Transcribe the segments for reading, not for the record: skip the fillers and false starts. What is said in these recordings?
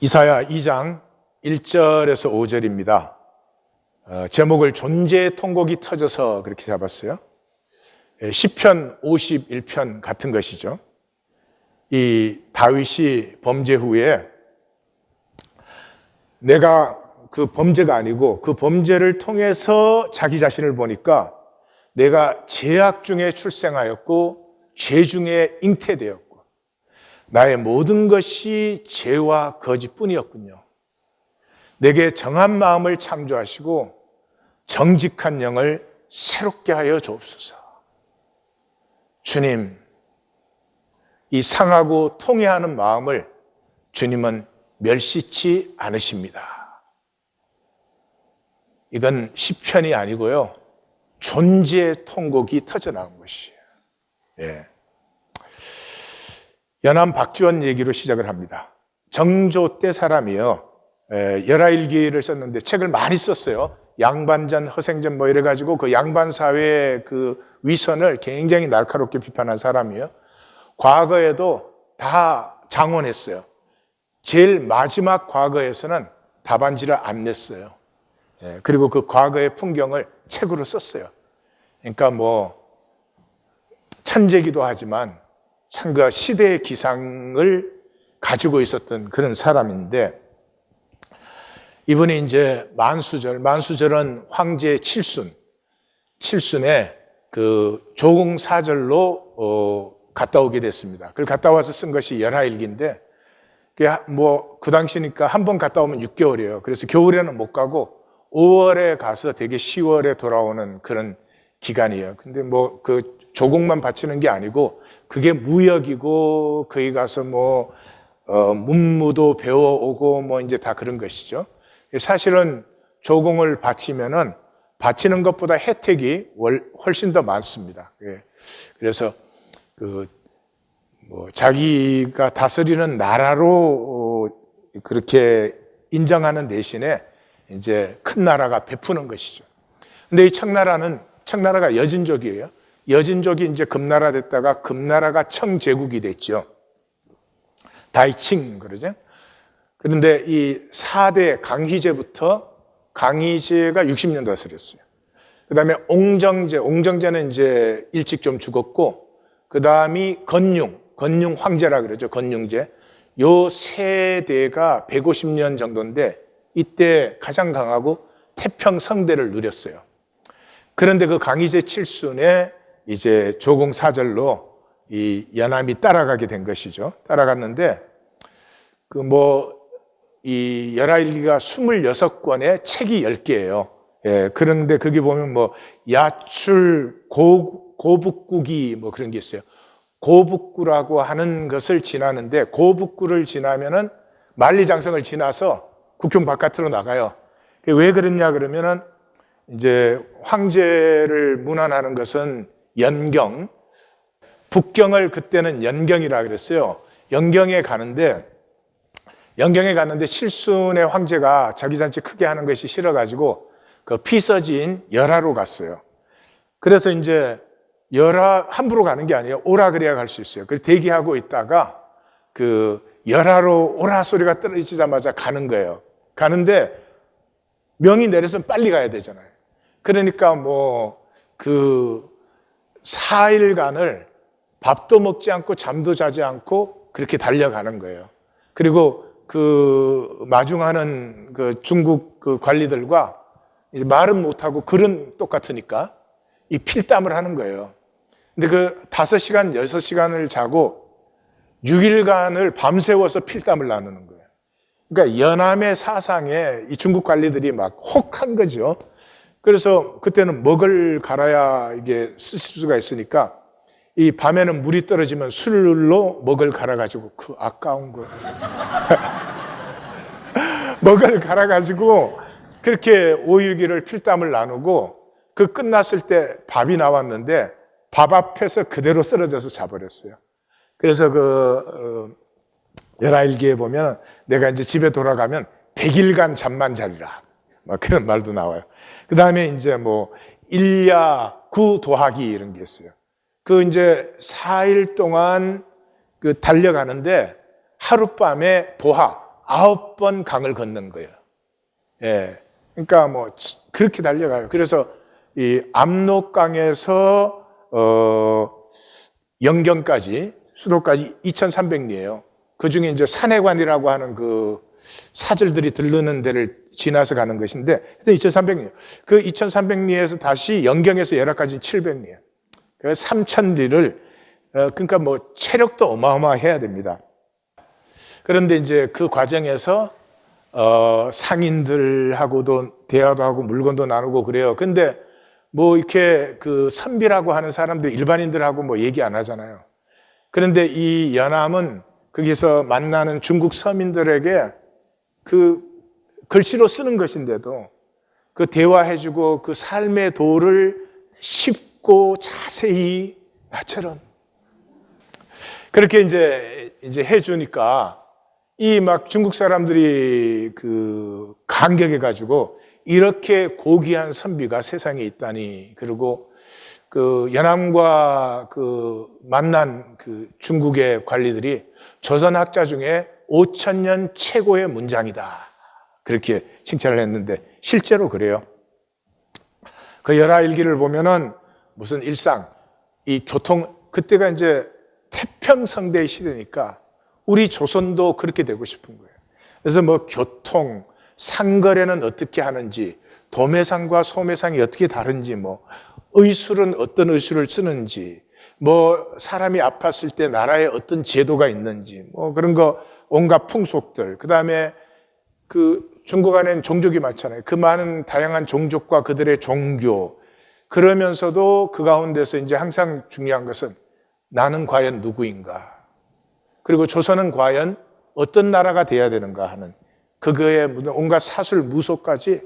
이사야 2장 1절에서 5절입니다. 제목을 존재의 통곡이 터져서 그렇게 잡았어요. 시편 51편 같은 것이죠. 이 다윗이 범죄 후에 내가 그 범죄가 아니고 그 범죄를 통해서 자기 자신을 보니까 내가 죄악 중에 출생하였고 죄 중에 잉태되었고 나의 모든 것이 죄와 거짓뿐이었군요. 내게 정한 마음을 창조하시고 정직한 영을 새롭게 하여 주옵소서. 주님, 이 상하고 통회하는 마음을 주님은 멸시치 않으십니다. 이건 시편이 아니고요, 존재의 통곡이 터져나온 것이에요. 예. 연암 박지원 얘기로 시작을 합니다. 정조 때 사람이요, 열하일기를 썼는데 책을 많이 썼어요. 양반전, 허생전 뭐 이래가지고 그 양반 사회의 그 위선을 굉장히 날카롭게 비판한 사람이요. 과거에도 다 장원했어요. 제일 마지막 과거에서는 답안지를 안 냈어요. 그리고 그 과거의 풍경을 책으로 썼어요. 그러니까 뭐 천재기도 하지만 참 그 시대의 기상을 가지고 있었던 그런 사람인데, 이분이 이제 만수절은 황제 칠순에 그 조공사절로 갔다 오게 됐습니다. 그걸 갔다 와서 쓴 것이 열하일기인데, 뭐 그 당시니까 한 번 갔다 오면 6개월이에요. 그래서 겨울에는 못 가고 5월에 가서 되게 10월에 돌아오는 그런 기간이에요. 근데 뭐 그 조공만 바치는 게 아니고 그게 무역이고 거기 가서 뭐 문무도 배워오고 뭐 이제 다 그런 것이죠. 사실은 조공을 바치면은 바치는 것보다 혜택이 훨씬 더 많습니다. 그래서 그 뭐 자기가 다스리는 나라로 그렇게 인정하는 대신에 이제 큰 나라가 베푸는 것이죠. 근데 이 청나라가 여진족이에요. 여진족이 이제 금나라 됐다가 금나라가 청제국이 됐죠. 다이칭 그러죠. 그런데 이 4대 강희제가 60년 다스렸어요. 그 다음에 옹정제는 이제 일찍 좀 죽었고, 그 다음이 건융 황제라 그러죠. 건융제. 요 세 대가 150년 정도인데 이때 가장 강하고 태평성대를 누렸어요. 그런데 그 강희제 칠순에 이제 조공사절로 이 연암이 따라가게 된 것이죠. 따라갔는데 이 열하일기가 26권에 책이 10개예요. 그런데 거기 보면 뭐 야출 고북구기 뭐 그런 게 있어요. 고북구라고 하는 것을 지나는데, 고북구를 지나면은 만리장성을 지나서 국경 바깥으로 나가요. 왜 그랬냐 그러면은 이제 황제를 문안하는 것은 연경, 북경을 그때는 연경이라 그랬어요. 연경에 가는데 칠순의 황제가 자기 잔치 크게 하는 것이 싫어가지고 그 피서지인 열하로 갔어요. 그래서 이제 열하 함부로 가는 게 아니에요. 오라 그래야 갈 수 있어요. 그래서 대기하고 있다가 그 열하로 오라 소리가 떨어지자마자 가는 거예요. 가는데 명이 내려서는 빨리 가야 되잖아요. 그러니까 뭐 그 4일간을 밥도 먹지 않고 잠도 자지 않고 그렇게 달려가는 거예요. 그리고 그 마중하는 그 중국 그 관리들과 이제 말은 못하고 글은 똑같으니까 이 필담을 하는 거예요. 근데 그 5시간, 6시간을 자고 6일간을 밤새워서 필담을 나누는 거예요. 그러니까 연암의 사상에 이 중국 관리들이 막 혹한 거죠. 그래서 그때는 먹을 갈아야 이게 쓰실 수가 있으니까 이 밤에는 물이 떨어지면 술로 먹을 갈아가지고 그 아까운 거 먹을 갈아가지고 그렇게 5, 6일을 필담을 나누고 그 끝났을 때 밥이 나왔는데 밥 앞에서 그대로 쓰러져서 자버렸어요. 그래서 열하일기에 보면 내가 이제 집에 돌아가면 100일간 잠만 자리라 막 그런 말도 나와요. 그 다음에 이제 뭐 일야 구도하기 이런 게 있어요. 그 이제 4일 동안 그 달려가는데 하룻밤에 도하, 9번 강을 건넌 거예요. 예. 그러니까 뭐 그렇게 달려가요. 그래서 이 압록강에서 영경까지 수도까지 2,300리예요. 그 중에 이제 산해관이라고 하는 그 사절들이 들르는 데를 지나서 가는 것인데 2,300리. 그 2,300리에서 다시 영경에서 열화까지 700리예요. 그 3,000리를 그러니까 뭐 체력도 어마어마해야 됩니다. 그런데 이제 그 과정에서 상인들하고도 대화도 하고 물건도 나누고 그래요. 근데 뭐 이렇게 그 선비라고 하는 사람들 일반인들하고 뭐 얘기 안 하잖아요. 그런데 이 연암은 거기서 만나는 중국 서민들에게 그 글씨로 쓰는 것인데도 그 대화해주고 그 삶의 도를 쉽고 자세히 나처럼 그렇게 이제 해주니까 이 막 중국 사람들이 그 감격해가지고 이렇게 고귀한 선비가 세상에 있다니. 그리고 그 연암과 그 만난 그 중국의 관리들이 조선 학자 중에 5,000년 최고의 문장이다. 그렇게 칭찬을 했는데 실제로 그래요. 그 열하일기를 보면은 무슨 일상, 이 교통, 그때가 이제 태평성대의 시대니까 우리 조선도 그렇게 되고 싶은 거예요. 그래서 뭐 교통, 상거래는 어떻게 하는지, 도매상과 소매상이 어떻게 다른지, 뭐 의술은 어떤 의술을 쓰는지, 뭐 사람이 아팠을 때 나라에 어떤 제도가 있는지, 뭐 그런 거 온갖 풍속들. 그다음에 그 중국 안에는 종족이 많잖아요. 그 많은 다양한 종족과 그들의 종교. 그러면서도 그 가운데서 이제 항상 중요한 것은 나는 과연 누구인가? 그리고 조선은 과연 어떤 나라가 돼야 되는가 하는 그거의 온갖 사술 무소까지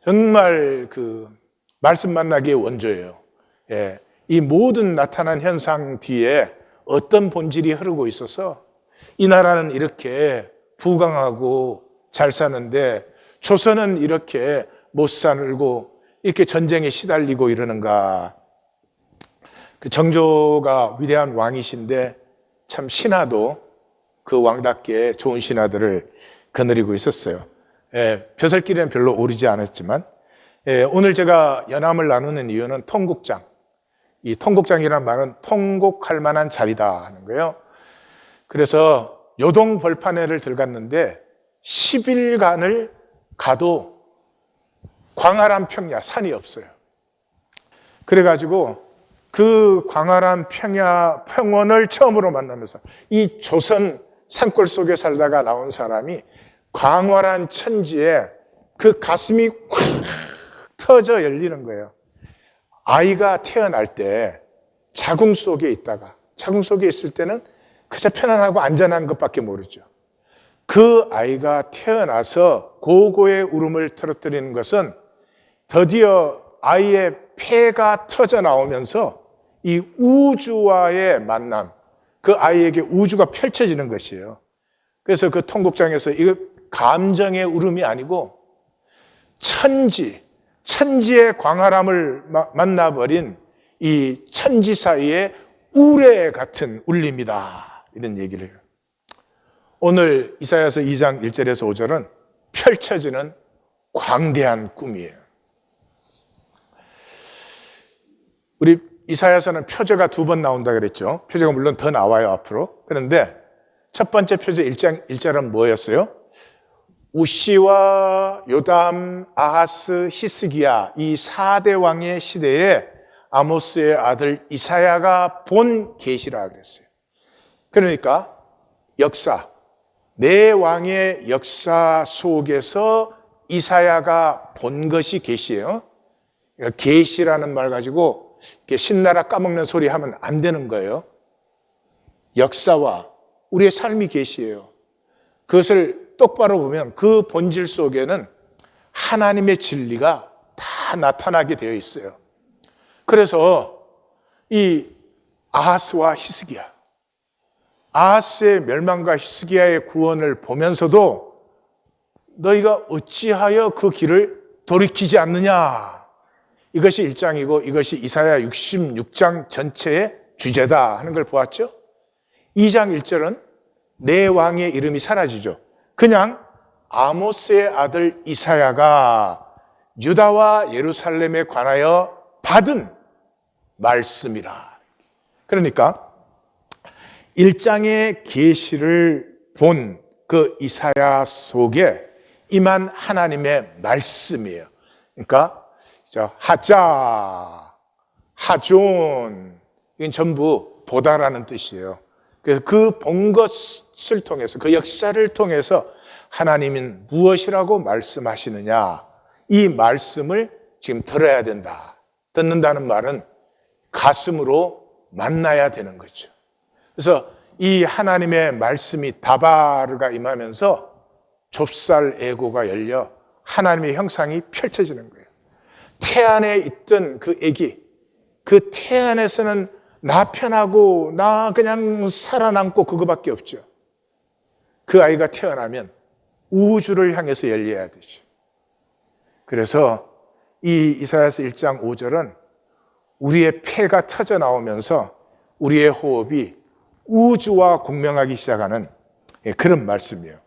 정말 그 말씀 만나기의 원조예요. 예. 이 모든 나타난 현상 뒤에 어떤 본질이 흐르고 있어서 이 나라는 이렇게 부강하고 잘 사는데 조선은 이렇게 못 살고 이렇게 전쟁에 시달리고 이러는가. 그 정조가 위대한 왕이신데 참 신하도 그 왕답게 좋은 신하들을 거느리고 있었어요. 예, 벼슬길에는 별로 오르지 않았지만 오늘 제가 연암을 나누는 이유는 통곡장. 이 통곡장이라는 말은 통곡할 만한 자리다 하는 거예요. 그래서 요동 벌판회를 들어갔는데 10일간을 가도 광활한 평야, 산이 없어요. 그래가지고 그 광활한 평원을 처음으로 만나면서 이 조선 산골 속에 살다가 나온 사람이 광활한 천지에 그 가슴이 콱 터져 열리는 거예요. 아이가 태어날 때 자궁 속에 있다가 자궁 속에 있을 때는 그저 편안하고 안전한 것밖에 모르죠. 그 아이가 태어나서 고고의 울음을 터뜨리는 것은 드디어 아이의 폐가 터져 나오면서 이 우주와의 만남, 그 아이에게 우주가 펼쳐지는 것이에요. 그래서 그 통곡장에서 이거 감정의 울음이 아니고 천지의 광활함을 만나버린 이 천지 사이의 우레 같은 울림이다. 이런 얘기를 해요. 오늘 이사야서 2장 1절에서 5절은 펼쳐지는 광대한 꿈이에요. 우리 이사야서는 표제가 2번 나온다 그랬죠. 표제가 물론 더 나와요, 앞으로. 그런데 첫 번째 표제 1장 1절은 뭐였어요? 우시와 요담, 아하스, 히스기야 이 4대 왕의 시대에 아모스의 아들 이사야가 본 계시라 그랬어요. 그러니까 역사, 네 왕의 역사 속에서 이사야가 본 것이 계시예요. 그러니까 계시라는 말 가지고 신나라 까먹는 소리 하면 안 되는 거예요. 역사와 우리의 삶이 계시예요. 그것을 똑바로 보면 그 본질 속에는 하나님의 진리가 다 나타나게 되어 있어요. 그래서 이 아하스와 히스기야, 아하스의 멸망과 히스기야의 구원을 보면서도 너희가 어찌하여 그 길을 돌이키지 않느냐. 이것이 1장이고 이것이 이사야 66장 전체의 주제다 하는 걸 보았죠. 2장 1절은 내 왕의 이름이 사라지죠. 그냥 아모스의 아들 이사야가 유다와 예루살렘에 관하여 받은 말씀이라. 그러니까 1장의 계시를 본 그 이사야 속에 임한 하나님의 말씀이에요. 그러니까 하자, 하존, 이건 전부 보다라는 뜻이에요. 그래서 그 본 것을 통해서, 그 역사를 통해서 하나님은 무엇이라고 말씀하시느냐, 이 말씀을 지금 들어야 된다. 듣는다는 말은 가슴으로 만나야 되는 거죠. 그래서 이 하나님의 말씀이 다바르가 임하면서 좁쌀 애고가 열려 하나님의 형상이 펼쳐지는 거예요. 태안에 있던 그 애기, 그 태안에서는 나 편하고 나 그냥 살아남고 그거밖에 없죠. 그 아이가 태어나면 우주를 향해서 열려야 되죠. 그래서 이 이사야서 1장 5절은 우리의 폐가 터져 나오면서 우리의 호흡이 우주와 공명하기 시작하는 그런 말씀이에요.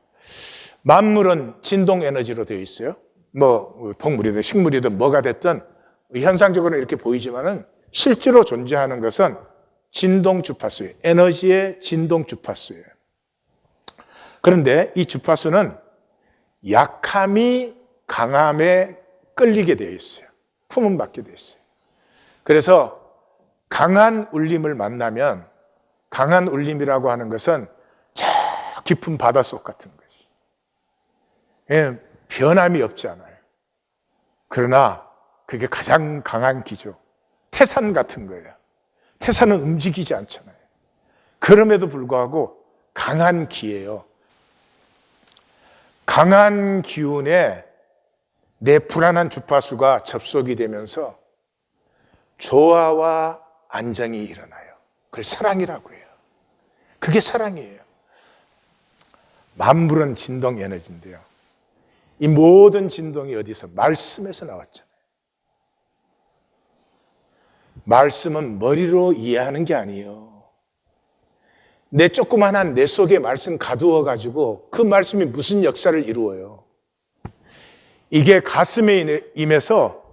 만물은 진동 에너지로 되어 있어요. 뭐 동물이든 식물이든 뭐가 됐든 현상적으로 이렇게 보이지만은 실제로 존재하는 것은 진동 주파수예요. 에너지의 진동 주파수예요. 그런데 이 주파수는 약함이 강함에 끌리게 되어 있어요. 품은 받게 되어 있어요. 그래서 강한 울림을 만나면, 강한 울림이라고 하는 것은 저 깊은 바닷속 같은 것이, 변함이 없지 않아요. 그러나 그게 가장 강한 기죠. 태산 같은 거예요. 태산은 움직이지 않잖아요. 그럼에도 불구하고 강한 기예요. 강한 기운에 내 불안한 주파수가 접속이 되면서 조화와 안정이 일어나요. 그걸 사랑이라고 해요. 그게 사랑이에요. 만물은 진동 에너지인데요. 이 모든 진동이 어디서? 말씀에서 나왔잖아요. 말씀은 머리로 이해하는 게 아니에요. 내 조그만한 내 속에 말씀 가두어가지고 그 말씀이 무슨 역사를 이루어요. 이게 가슴에 임해서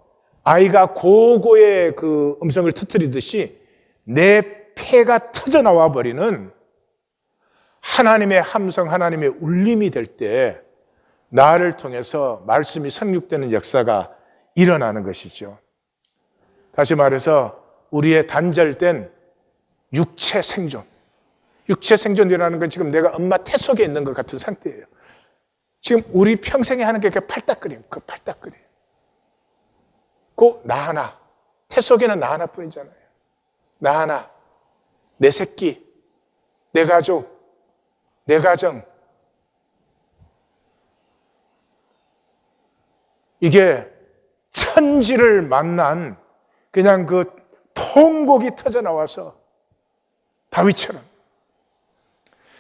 아이가 고고의 그 음성을 터뜨리듯이 내 폐가 터져 나와 버리는 하나님의 함성, 하나님의 울림이 될 때 나를 통해서 말씀이 성육되는 역사가 일어나는 것이죠. 다시 말해서 우리의 단절된 육체 생존. 육체 생존이라는 건 지금 내가 엄마 태 속에 있는 것 같은 상태예요. 지금 우리 평생에 하는 게 팔딱거림, 그 팔딱거림. 그 나 하나, 태 속에는 나 하나뿐이잖아요. 나 하나, 내 새끼, 내 가족, 내 가정. 이게 천지를 만난 그냥 그 통곡이 터져 나와서 다윗처럼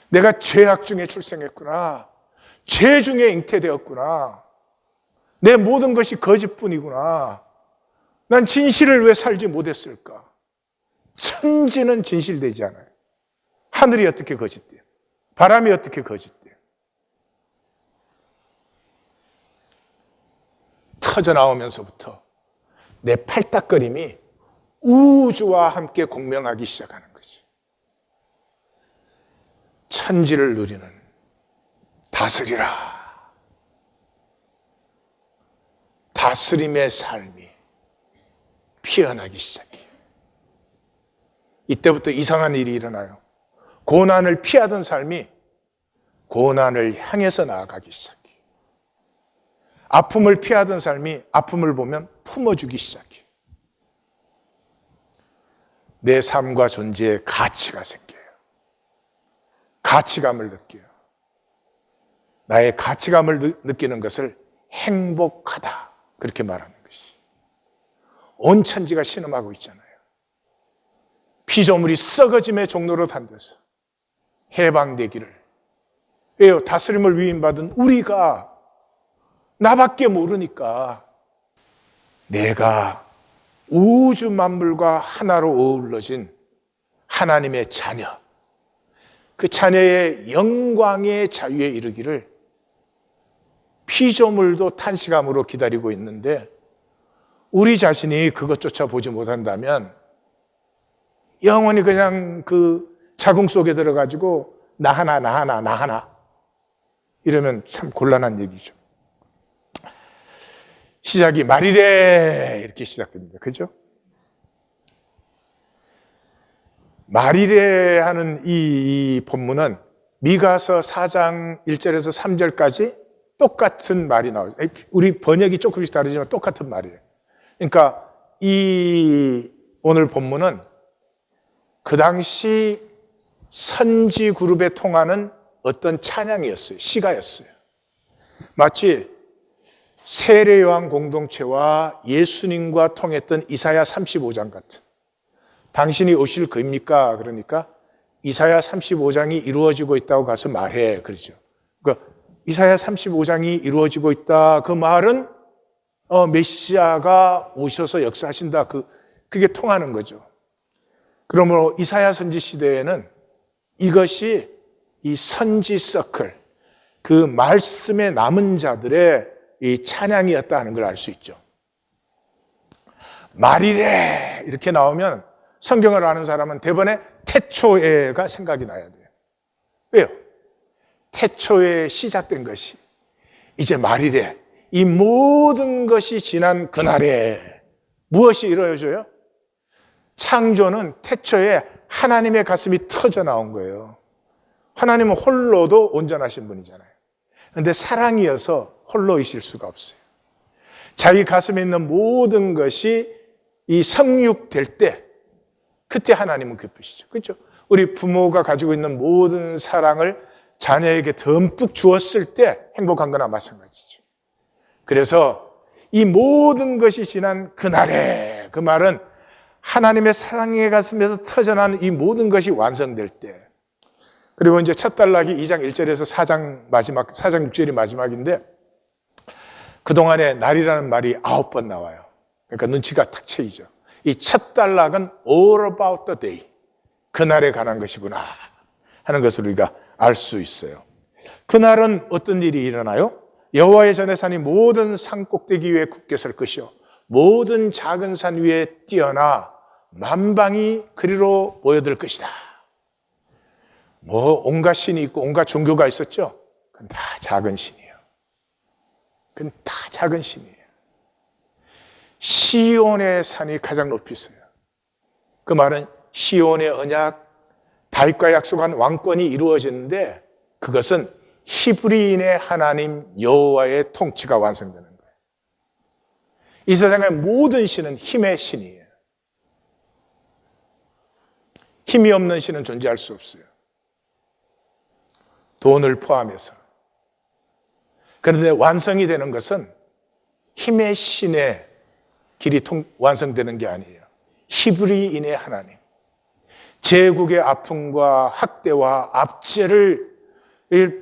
내가 죄악 중에 출생했구나. 죄 중에 잉태되었구나. 내 모든 것이 거짓뿐이구나. 난 진실을 왜 살지 못했을까? 천지는 진실되지 않아요. 하늘이 어떻게 거짓돼요? 바람이 어떻게 거짓돼요? 터져 나오면서부터 내 팔딱거림이 우주와 함께 공명하기 시작하는 거죠. 천지를 누리는 다스리라. 다스림의 삶이 피어나기 시작해요. 이때부터 이상한 일이 일어나요. 고난을 피하던 삶이 고난을 향해서 나아가기 시작해요. 아픔을 피하던 삶이 아픔을 보면 품어주기 시작해요. 내 삶과 존재에 가치가 생겨요. 가치감을 느껴요. 나의 가치감을 느끼는 것을 행복하다, 그렇게 말하는 것이. 온 천지가 신음하고 있잖아요. 피조물이 썩어짐의 종로로 단돼서 해방되기를. 왜요? 다스림을 위임받은 우리가 나밖에 모르니까 내가 우주 만물과 하나로 어우러진 하나님의 자녀, 그 자녀의 영광의 자유에 이르기를 피조물도 탄식함으로 기다리고 있는데 우리 자신이 그것조차 보지 못한다면 영원히 그냥 그 자궁 속에 들어가지고 나 하나 이러면 참 곤란한 얘기죠. 시작이 말이래 이렇게 시작됩니다. 그죠? 말이래 하는 이 본문은 미가서 4장 1절에서 3절까지 똑같은 말이 나오죠. 우리 번역이 조금씩 다르지만 똑같은 말이에요. 그러니까 이 오늘 본문은 그 당시 선지 그룹에 통하는 어떤 찬양이었어요. 시가였어요. 마치 세례요한 공동체와 예수님과 통했던 이사야 35장 같은, 당신이 오실 그입니까? 그러니까 이사야 35장이 이루어지고 있다고 가서 말해. 그러죠. 그러니까 이사야 35장이 이루어지고 있다. 그 말은 메시아가 오셔서 역사하신다. 그게 통하는 거죠. 그러므로 이사야 선지 시대에는 이것이 이 선지 서클, 그 말씀에 남은 자들의 이 찬양이었다 하는 걸 알 수 있죠. 말이래 이렇게 나오면 성경을 아는 사람은 대번에 태초에가 생각이 나야 돼요. 왜요? 태초에 시작된 것이 이제 말이래. 이 모든 것이 지난 그날에 무엇이 이루어져요? 창조는 태초에 하나님의 가슴이 터져 나온 거예요. 하나님은 홀로도 온전하신 분이잖아요. 그런데 사랑이어서 홀로이실 수가 없어요. 자기 가슴에 있는 모든 것이 이 성육될 때 그때 하나님은 기쁘시죠. 그렇죠? 우리 부모가 가지고 있는 모든 사랑을 자녀에게 듬뿍 주었을 때 행복한 거나 마찬가지죠. 그래서 이 모든 것이 지난 그날에, 그 말은 하나님의 사랑의 가슴에서 터져나는 이 모든 것이 완성될 때, 그리고 이제 첫 단락이 2장 1절에서 4장 6절이 마지막인데 그동안에 날이라는 말이 9번 나와요. 그러니까 눈치가 탁 채이죠. 이 첫 단락은 all about the day, 그날에 관한 것이구나 하는 것을 우리가 알 수 있어요. 그날은 어떤 일이 일어나요? 여호와의 전에 산이 모든 산 꼭대기 위에 굳게 설 것이요 모든 작은 산 위에 뛰어나 만방이 그리로 모여들 것이다. 뭐 온갖 신이 있고 온갖 종교가 있었죠? 그건 다 작은 신이에요. 그건 다 작은 신이에요. 시온의 산이 가장 높이 있어요. 그 말은 시온의 언약, 다윗과 약속한 왕권이 이루어지는데 그것은 히브리인의 하나님 여호와의 통치가 완성되는 거예요. 이 세상의 모든 신은 힘의 신이에요. 힘이 없는 신은 존재할 수 없어요. 돈을 포함해서. 그런데 완성이 되는 것은 힘의 신의 길이 완성되는 게 아니에요. 히브리인의 하나님. 제국의 아픔과 학대와 압제를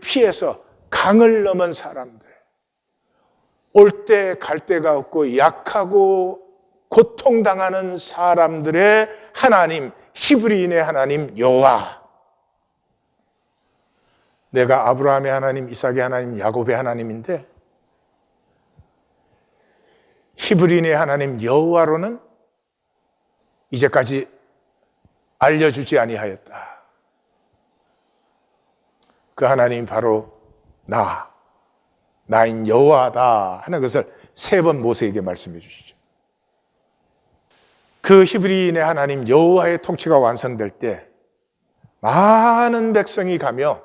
피해서 강을 넘은 사람들, 올 때 갈 데가 없고 약하고 고통당하는 사람들의 하나님, 히브리인의 하나님 여호와. 내가 아브라함의 하나님, 이삭의 하나님, 야곱의 하나님인데 히브리인의 하나님 여호와로는 이제까지 알려주지 아니하였다. 그 하나님이 바로 나인 여호와다 하는 것을 3번 모세에게 말씀해 주시죠. 그 히브리인의 하나님 여호와의 통치가 완성될 때 많은 백성이 가며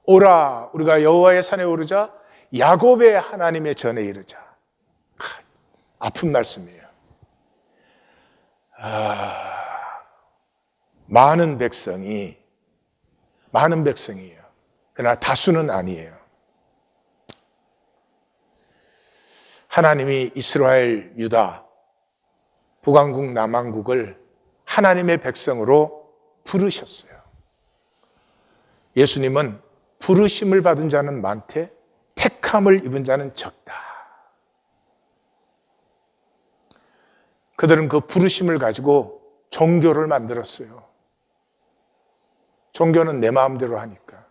오라, 우리가 여호와의 산에 오르자, 야곱의 하나님의 전에 이르자. 아픈 말씀이에요. 많은 백성이에요. 그러나 다수는 아니에요. 하나님이 이스라엘, 유다, 북왕국, 남왕국을 하나님의 백성으로 부르셨어요. 예수님은 부르심을 받은 자는 많되 택함을 입은 자는 적다. 그들은 그 부르심을 가지고 종교를 만들었어요. 종교는 내 마음대로 하니까.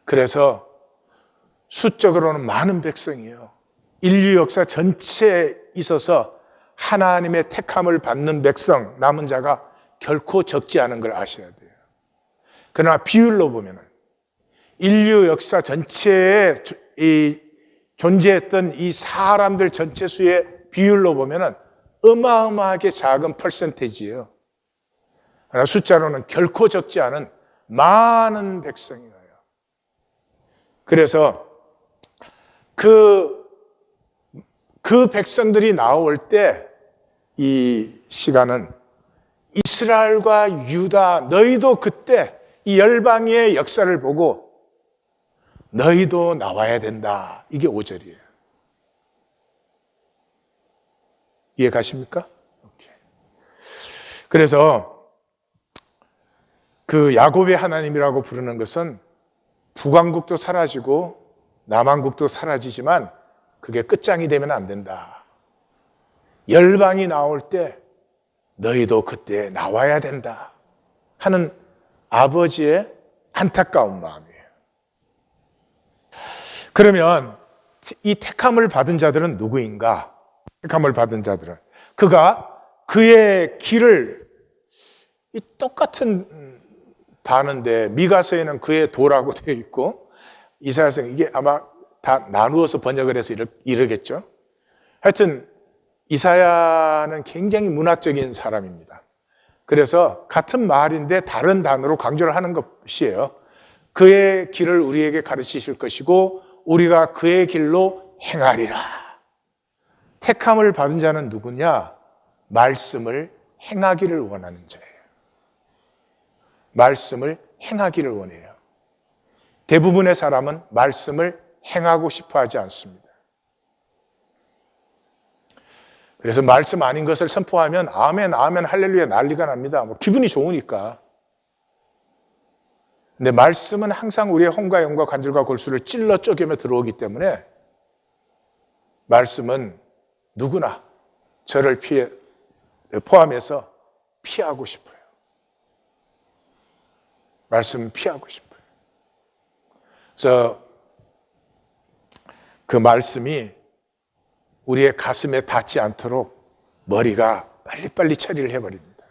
그래서 수적으로는 많은 백성이에요. 인류 역사 전체에 있어서 하나님의 택함을 받는 백성, 남은 자가 결코 적지 않은 걸 아셔야 돼요. 그러나 비율로 보면 인류 역사 전체에 존재했던 이 사람들 전체 수의 비율로 보면 어마어마하게 작은 퍼센테이지예요. 그러나 숫자로는 결코 적지 않은 많은 백성이에요. 그래서 그 백성들이 나올 때 이 시간은 이스라엘과 유다, 너희도 그때 이 열방의 역사를 보고 너희도 나와야 된다. 이게 5절이에요. 이해 가십니까? 그래서 그 야곱의 하나님이라고 부르는 것은 북왕국도 사라지고 남왕국도 사라지지만 그게 끝장이 되면 안 된다. 열방이 나올 때 너희도 그때 나와야 된다 하는 아버지의 안타까운 마음이에요. 그러면 이 택함을 받은 자들은 누구인가? 택함을 받은 자들은 그가 그의 길을 이 똑같은 단어인데 미가서에는 그의 도라고 되어 있고 이사야서는 이게 아마 다 나누어서 번역을 해서 이러겠죠. 하여튼 이사야는 굉장히 문학적인 사람입니다. 그래서 같은 말인데 다른 단어로 강조를 하는 것이에요. 그의 길을 우리에게 가르치실 것이고 우리가 그의 길로 행하리라. 택함을 받은 자는 누구냐? 말씀을 행하기를 원하는 자예요. 말씀을 행하기를 원해요. 대부분의 사람은 말씀을 행하고 싶어 하지 않습니다. 그래서 말씀 아닌 것을 선포하면 아멘, 아멘, 할렐루야 난리가 납니다. 뭐 기분이 좋으니까. 근데 말씀은 항상 우리의 혼과 영과 관절과 골수를 찔러 쪼개며 들어오기 때문에 말씀은 누구나 저를 포함해서 피하고 싶어요. 말씀은 피하고 싶어요. 그래서 그 말씀이 우리의 가슴에 닿지 않도록 머리가 빨리빨리 처리를 해버립니다.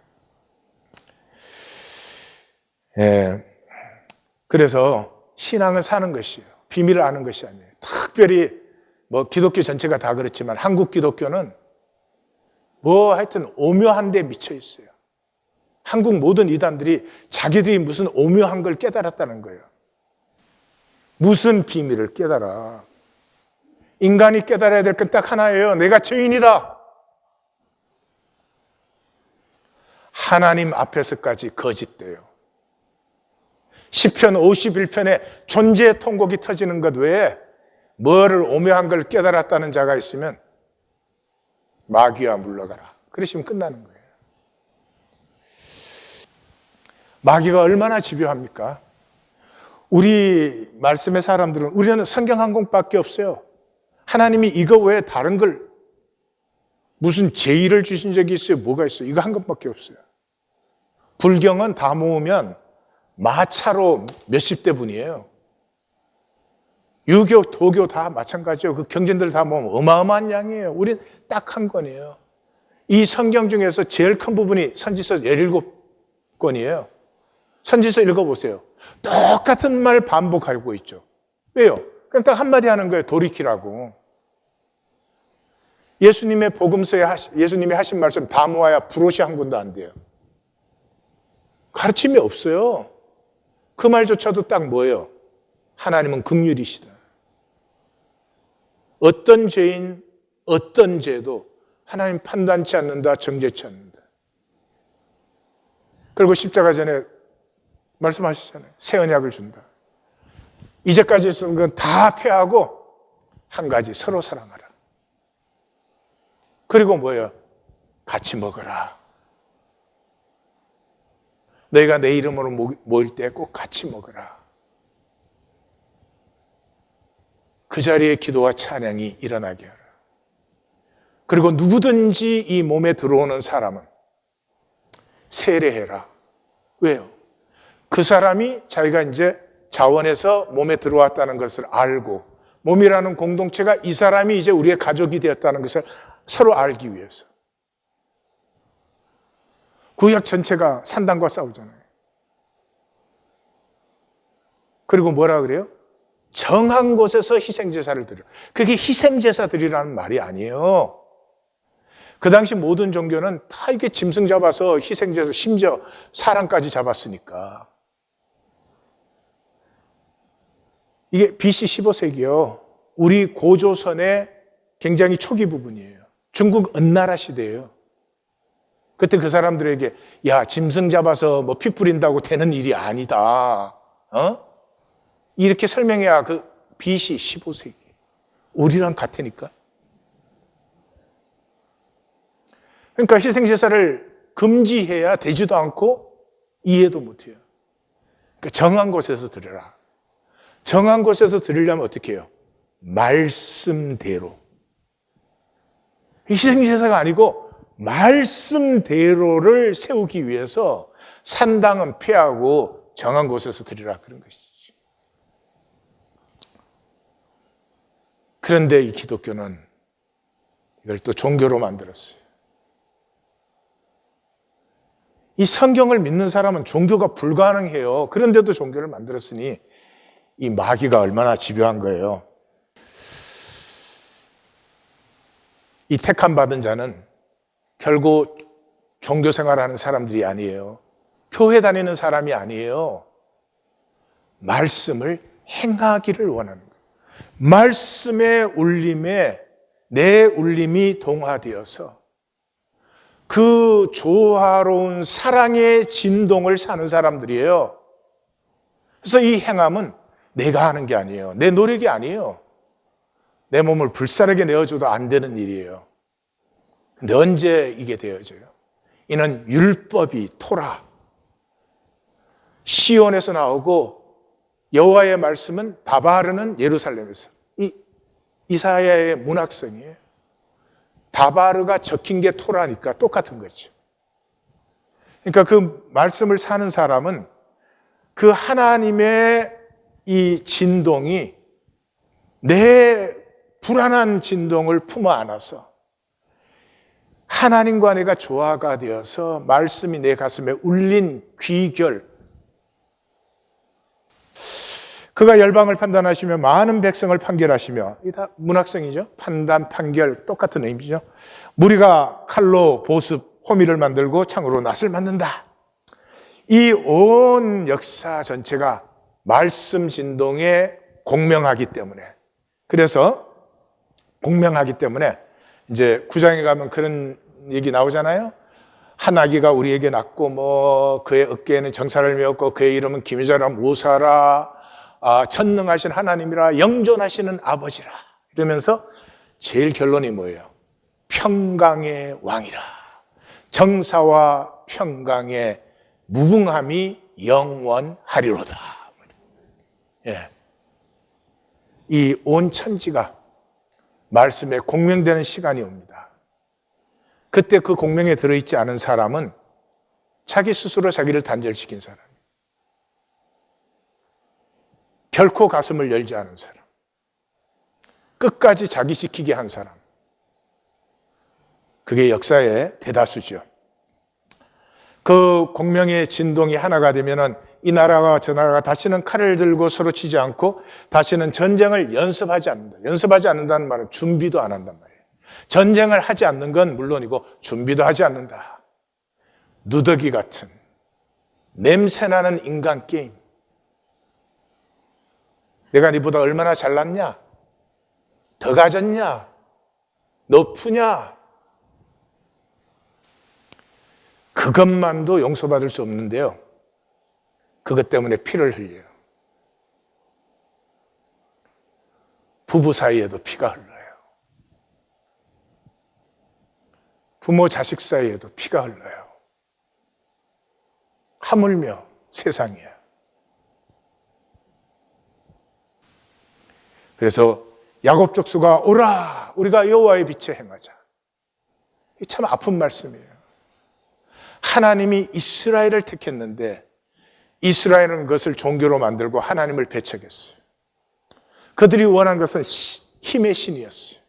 그래서 신앙은 사는 것이에요. 비밀을 아는 것이 아니에요. 특별히 뭐 기독교 전체가 다 그렇지만 한국 기독교는 뭐 하여튼 오묘한 데 미쳐 있어요. 한국 모든 이단들이 자기들이 무슨 오묘한 걸 깨달았다는 거예요. 무슨 비밀을 깨달아? 인간이 깨달아야 될 건 딱 하나예요. 내가 죄인이다. 하나님 앞에서까지 거짓돼요. 시편 51편에 존재의 통곡이 터지는 것 외에 뭐를 오묘한 걸 깨달았다는 자가 있으면 마귀와 물러가라. 그러시면 끝나는 거예요. 마귀가 얼마나 집요합니까? 우리 말씀의 사람들은 우리는 성경 한 권밖에 없어요. 하나님이 이거 외에 다른 걸 무슨 제의를 주신 적이 있어요? 뭐가 있어요? 이거 한 것밖에 없어요. 불경은 다 모으면 마차로 몇십 대 분이에요. 유교, 도교 다 마찬가지예요. 그 경전들 다 모으면 어마어마한 양이에요. 우린 딱 한 권이에요. 이 성경 중에서 제일 큰 부분이 선지서 17권이에요. 선지서 읽어보세요. 똑같은 말 반복하고 있죠. 왜요? 그냥 딱 한마디 하는 거예요. 돌이키라고. 예수님의 복음서에 예수님이 하신 말씀 다 모아야 브로시 한 권도 안 돼요. 가르침이 없어요. 그 말조차도 딱 뭐예요? 하나님은 긍휼이시다. 어떤 죄인, 어떤 죄도 하나님 판단치 않는다, 정죄치 않는다. 그리고 십자가 전에 말씀하시잖아요. 새 언약을 준다. 이제까지 쓴 건 다 폐하고 한 가지 서로 사랑하라. 그리고 뭐예요? 같이 먹어라. 너희가 내 이름으로 모일 때 꼭 같이 먹어라. 그 자리에 기도와 찬양이 일어나게 하라. 그리고 누구든지 이 몸에 들어오는 사람은 세례해라. 왜요? 그 사람이 자기가 이제 자원에서 몸에 들어왔다는 것을 알고, 몸이라는 공동체가 이 사람이 이제 우리의 가족이 되었다는 것을 서로 알기 위해서. 구약 전체가 산당과 싸우잖아요. 그리고 뭐라 그래요? 정한 곳에서 희생제사를 드려. 그게 희생제사 드리라는 말이 아니에요. 그 당시 모든 종교는 다 이게 짐승 잡아서 희생제사, 심지어 사람까지 잡았으니까. 이게 BC 15세기요. 우리 고조선의 굉장히 초기 부분이에요. 중국 은나라 시대예요. 그때 그 사람들에게 야, 짐승 잡아서 뭐 피 뿌린다고 되는 일이 아니다. 이렇게 설명해야 그 BC 15세기. 우리랑 같으니까. 그러니까 희생제사를 금지해야 되지도 않고 이해도 못해요. 그러니까 정한 곳에서 드려라. 정한 곳에서 드리려면 어떻게 해요? 말씀대로. 희생제사가 아니고 말씀대로를 세우기 위해서 산당은 폐하고 정한 곳에서 드리라 그런 것이죠. 그런데 이 기독교는 이걸 또 종교로 만들었어요. 이 성경을 믿는 사람은 종교가 불가능해요. 그런데도 종교를 만들었으니 이 마귀가 얼마나 집요한 거예요. 이 택함 받은 자는 결국 종교 생활하는 사람들이 아니에요. 교회 다니는 사람이 아니에요. 말씀을 행하기를 원하는 거예요. 말씀의 울림에 내 울림이 동화되어서 그 조화로운 사랑의 진동을 사는 사람들이에요. 그래서 이 행함은 내가 하는 게 아니에요. 내 노력이 아니에요. 내 몸을 불사르게 내어줘도 안 되는 일이에요. 근데 언제 이게 되어져요? 이는 율법이 토라. 시온에서 나오고 여호와의 말씀은 다바르는 예루살렘에서. 이 이사야의 문학성이에요. 다바르가 적힌 게 토라니까 똑같은 거죠. 그러니까 그 말씀을 사는 사람은 그 하나님의 이 진동이 내 불안한 진동을 품어 안아서 하나님과 내가 조화가 되어서 말씀이 내 가슴에 울린 귀결. 그가 열방을 판단하시며 많은 백성을 판결하시며, 이게 다 문학성이죠. 판단, 판결 똑같은 의미죠. 무리가 칼로 보습, 호미를 만들고 창으로 낫을 만든다. 이 온 역사 전체가 말씀 진동에 공명하기 때문에, 그래서 공명하기 때문에 이제 9장에 가면 그런 얘기 나오잖아요. 한 아기가 우리에게 낳고 뭐 그의 어깨에는 정사를 메었고 그의 이름은 기묘자라 모사라, 전능하신 하나님이라, 영존하시는 아버지라, 이러면서 제일 결론이 뭐예요? 평강의 왕이라. 정사와 평강의 무궁함이 영원하리로다. 예. 이 온 천지가 말씀에 공명되는 시간이 옵니다. 그때 그 공명에 들어있지 않은 사람은 자기 스스로 자기를 단절시킨 사람, 결코 가슴을 열지 않은 사람, 끝까지 자기 지키게 한 사람, 그게 역사의 대다수죠. 그 공명의 진동이 하나가 되면은 이 나라와 저 나라가 다시는 칼을 들고 서로 치지 않고 다시는 전쟁을 연습하지 않는다. 연습하지 않는다는 말은 준비도 안 한단 말이에요. 전쟁을 하지 않는 건 물론이고 준비도 하지 않는다. 누더기 같은 냄새나는 인간 게임. 내가 네보다 얼마나 잘났냐? 더 가졌냐? 높으냐? 그것만도 용서받을 수 없는데요. 그것 때문에 피를 흘려요. 부부 사이에도 피가 흘러요. 부모 자식 사이에도 피가 흘러요. 하물며 세상이야. 그래서 야곱 족수가 오라, 우리가 여호와의 빛에 행하자. 이게 참 아픈 말씀이에요. 하나님이 이스라엘을 택했는데 이스라엘은 그것을 종교로 만들고 하나님을 배척했어요. 그들이 원한 것은 힘의 신이었어요.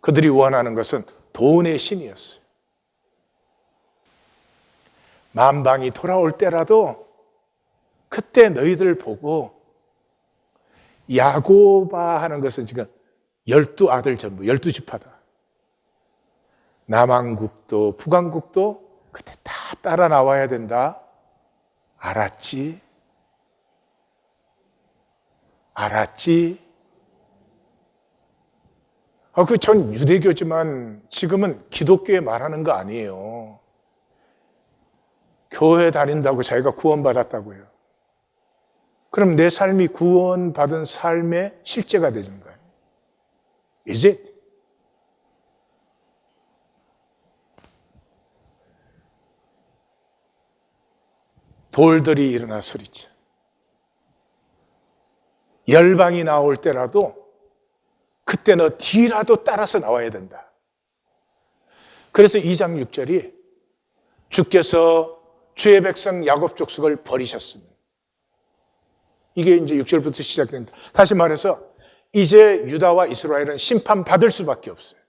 그들이 원하는 것은 돈의 신이었어요. 만방이 돌아올 때라도 그때 너희들 보고 야고바 하는 것은 지금 12아들 전부 12지파다. 남왕국도 북왕국도 그때 다 따라 나와야 된다. 알았지? 알았지? 전 유대교지만 지금은 기독교에 말하는 거 아니에요. 교회 다닌다고 자기가 구원받았다고요. 그럼 내 삶이 구원받은 삶의 실제가 되는 거예요. Is it? 돌들이 일어나 소리쳐. 열방이 나올 때라도 그때 너 뒤라도 따라서 나와야 된다. 그래서 2장 6절이 주께서 주의 백성 야곱 족속을 버리셨습니다. 이게 이제 6절부터 시작됩니다. 다시 말해서 이제 유다와 이스라엘은 심판받을 수밖에 없어요.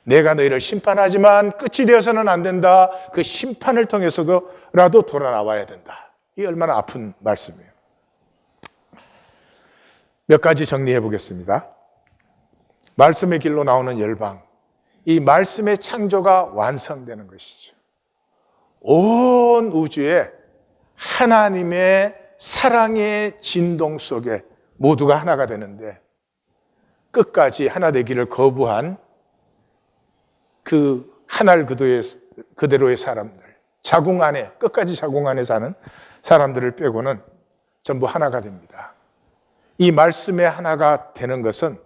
내가 너희를 심판하지만 끝이 되어서는 안 된다. 그 심판을 통해서도라도 돌아 나와야 된다. 이게 얼마나 아픈 말씀이에요. 몇 가지 정리해 보겠습니다. 말씀의 길로 나오는 열방. 이 말씀의 창조가 완성되는 것이죠. 온 우주에 하나님의 사랑의 진동 속에 모두가 하나가 되는데 끝까지 하나 되기를 거부한 그 한알 그대로의 사람들, 자궁 안에, 끝까지 자궁 안에 사는 사람들을 빼고는 전부 하나가 됩니다. 이 말씀의 하나가 되는 것은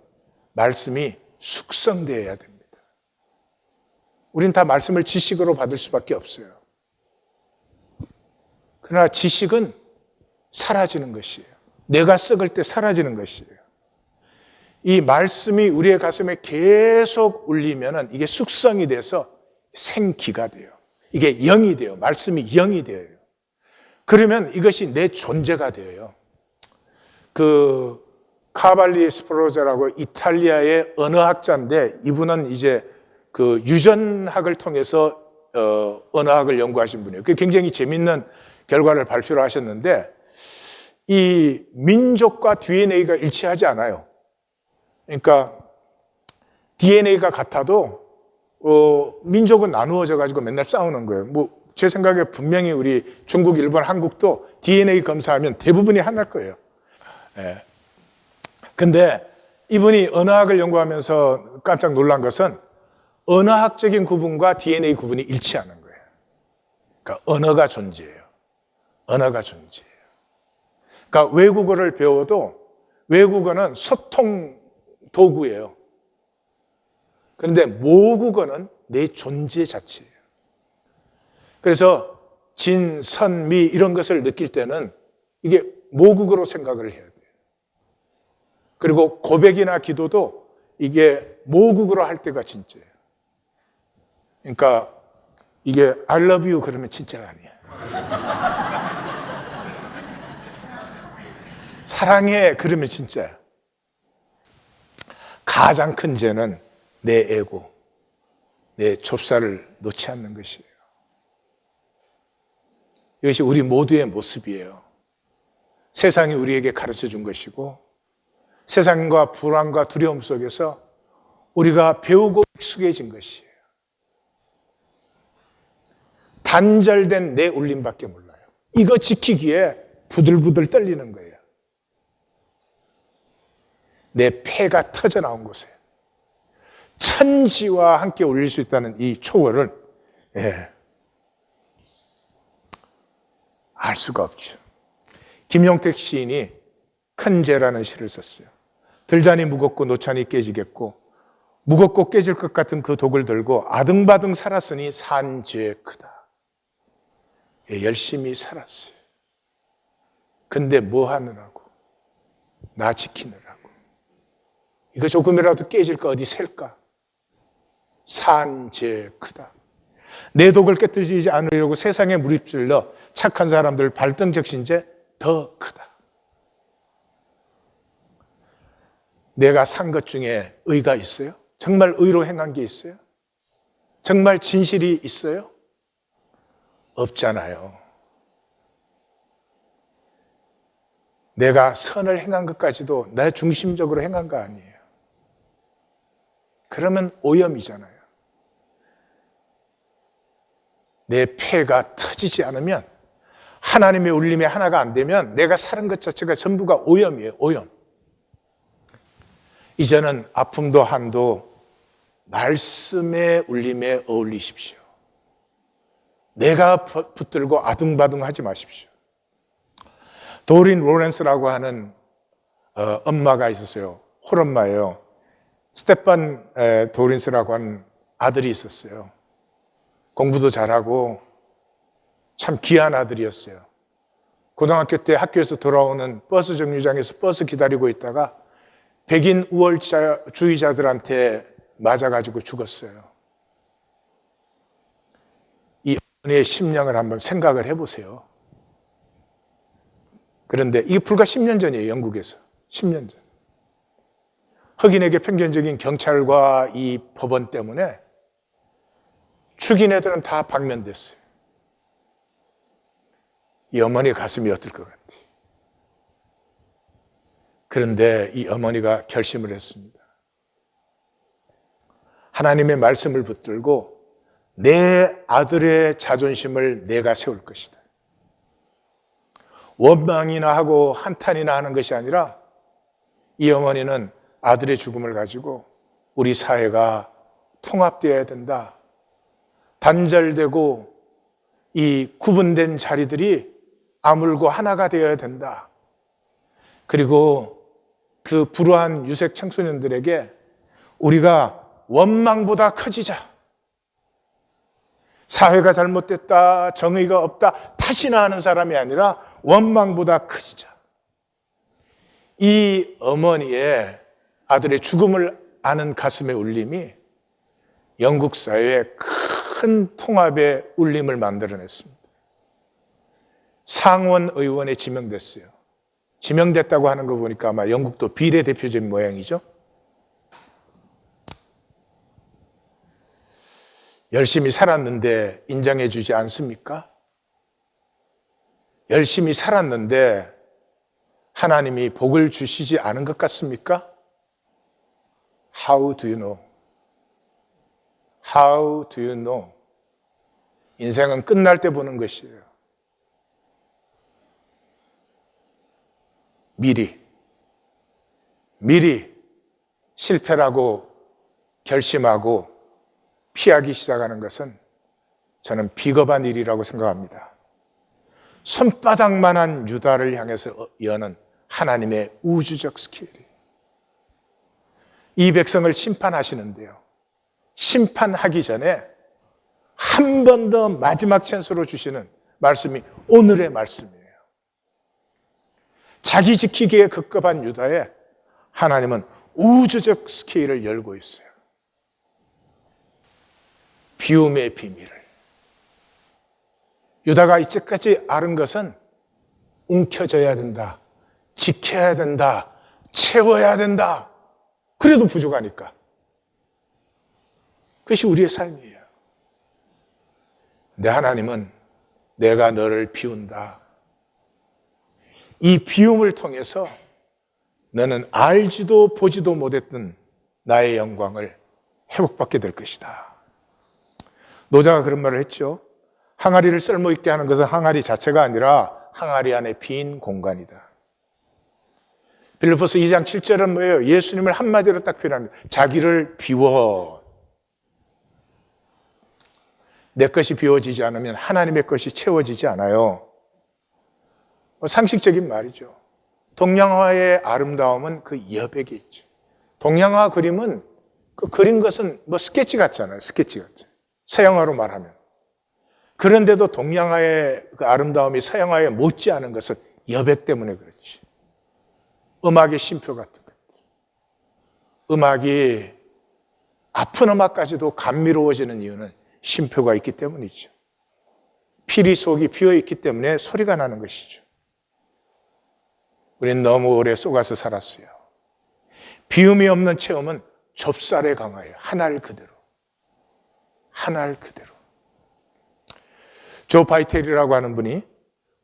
말씀이 숙성되어야 됩니다. 우린 다 말씀을 지식으로 받을 수밖에 없어요. 그러나 지식은 사라지는 것이에요. 내가 썩을 때 사라지는 것이에요. 이 말씀이 우리의 가슴에 계속 울리면은 이게 숙성이 돼서 생기가 돼요. 이게 영이 돼요. 말씀이 영이 돼요. 그러면 이것이 내 존재가 되어요. 그 카발리 스포로자라고 이탈리아의 언어학자인데 이분은 이제 그 유전학을 통해서 언어학을 연구하신 분이에요. 그 굉장히 재밌는 결과를 발표를 하셨는데 이 민족과 DNA가 일치하지 않아요. 그러니까 DNA가 같아도 민족은 나누어져 가지고 맨날 싸우는 거예요. 뭐 제 생각에 분명히 우리 중국, 일본, 한국도 DNA 검사하면 대부분이 하나일 거예요. 예. 근데 이분이 언어학을 연구하면서 깜짝 놀란 것은 언어학적인 구분과 DNA 구분이 일치하는 거예요. 그러니까 언어가 존재해요. 언어가 존재해요. 그러니까 외국어를 배워도 외국어는 소통 도구예요. 그런데 모국어는 내 존재 자체예요. 그래서 진, 선, 미 이런 것을 느낄 때는 이게 모국어로 생각을 해야 돼요. 그리고 고백이나 기도도 이게 모국어로 할 때가 진짜예요. 그러니까 이게 I love you 그러면 진짜가 아니에요. 사랑해 그러면 진짜야. 가장 큰 죄는 내 에고, 내 좁쌀을 놓지 않는 것이에요. 이것이 우리 모두의 모습이에요. 세상이 우리에게 가르쳐 준 것이고 세상과 불안과 두려움 속에서 우리가 배우고 익숙해진 것이에요. 단절된 내 울림밖에 몰라요. 이거 지키기에 부들부들 떨리는 거예요. 내 폐가 터져 나온 곳에 천지와 함께 울릴 수 있다는 이 초월을 알 수가 없죠. 김용택 시인이 큰 죄라는 시를 썼어요. 들자니 무겁고 노차니 깨지겠고 무겁고 깨질 것 같은 그 독을 들고 아등바등 살았으니 산 죄 크다. 열심히 살았어요. 근데 뭐 하느라고? 나 지키느라고. 이거 조금이라도 깨질까 어디 셀까? 산 죄 크다. 내 독을 깨뜨리지 않으려고 세상에 무립질러 착한 사람들 발등적신제 더 크다. 내가 산 것 중에 의가 있어요? 정말 의로 행한 게 있어요? 정말 진실이 있어요? 없잖아요. 내가 선을 행한 것까지도 내 중심적으로 행한 거 아니에요. 그러면 오염이잖아요. 내 폐가 터지지 않으면, 하나님의 울림이 하나가 안 되면 내가 사는 것 자체가 전부가 오염이에요. 오염. 이제는 아픔도 한도 말씀의 울림에 어울리십시오. 내가 붙들고 아둥바둥 하지 마십시오. 도린 로렌스라고 하는 엄마가 있었어요. 홀엄마예요. 스테판 도린스라고 하는 아들이 있었어요. 공부도 잘하고 참 귀한 아들이었어요. 고등학교 때 학교에서 돌아오는 버스 정류장에서 버스 기다리고 있다가 백인 우월주의자들한테 맞아가지고 죽었어요. 이 어머니의 심령을 한번 생각을 해보세요. 그런데 이게 불과 10년 전이에요. 영국에서. 10년 전. 흑인에게 편견적인 경찰과 이 법원 때문에 죽인 애들은 다 방면됐어요. 이 어머니 가슴이 어떨 것 같아요. 그런데 이 어머니가 결심을 했습니다. 하나님의 말씀을 붙들고 내 아들의 자존심을 내가 세울 것이다. 원망이나 하고 한탄이나 하는 것이 아니라 이 어머니는 아들의 죽음을 가지고 우리 사회가 통합되어야 된다. 단절되고 이 구분된 자리들이 아물고 하나가 되어야 된다. 그리고 그 불우한 유색 청소년들에게 우리가 원망보다 커지자. 사회가 잘못됐다, 정의가 없다, 탓이나 하는 사람이 아니라 원망보다 커지자. 이 어머니의 아들의 죽음을 아는 가슴의 울림이 영국 사회에 큰 통합의 울림을 만들어냈습니다. 상원 의원에 지명됐어요. 지명됐다고 하는 거 보니까 아마 영국도 비례대표적인 모양이죠. 열심히 살았는데 인정해 주지 않습니까? 열심히 살았는데 하나님이 복을 주시지 않은 것 같습니까? How do you know? How do you know? 인생은 끝날 때 보는 것이에요. 미리 실패라고 결심하고 피하기 시작하는 것은 저는 비겁한 일이라고 생각합니다. 손바닥만한 유다를 향해서 여는 하나님의 우주적 스케일이에요. 이 백성을 심판하시는데요. 심판하기 전에 한 번 더 마지막 찬스로 주시는 말씀이 오늘의 말씀이에요. 자기 지키기에 급급한 유다에 하나님은 우주적 스케일을 열고 있어요. 비움의 비밀을. 유다가 이제까지 앓은 것은 움켜져야 된다, 지켜야 된다, 채워야 된다. 그래도 부족하니까. 그것이 우리의 삶이에요. 내 하나님은 내가 너를 비운다. 이 비움을 통해서 너는 알지도 보지도 못했던 나의 영광을 회복받게 될 것이다. 노자가 그런 말을 했죠. 항아리를 쓸모있게 하는 것은 항아리 자체가 아니라 항아리 안에 빈 공간이다. 빌립보서 2장 7절은 뭐예요? 예수님을 한마디로 딱 표현합니다. 자기를 비워. 내 것이 비워지지 않으면 하나님의 것이 채워지지 않아요. 상식적인 말이죠. 동양화의 아름다움은 그 여백에 있죠. 동양화 그림은 그 그린 것은 뭐 스케치 같잖아요. 스케치 같죠. 서양화로 말하면. 그런데도 동양화의 그 아름다움이 서양화에 못지않은 것은 여백 때문에 그렇지. 음악의 쉼표 같은 것. 음악이 아픈 음악까지도 감미로워지는 이유는 쉼표가 있기 때문이죠. 피리 속이 비어있기 때문에 소리가 나는 것이죠. 우리는 너무 오래 속아서 살았어요. 비움이 없는 체험은 좁쌀에 강하여 한알 그대로. 한알 그대로. 조 바이텔이라고 하는 분이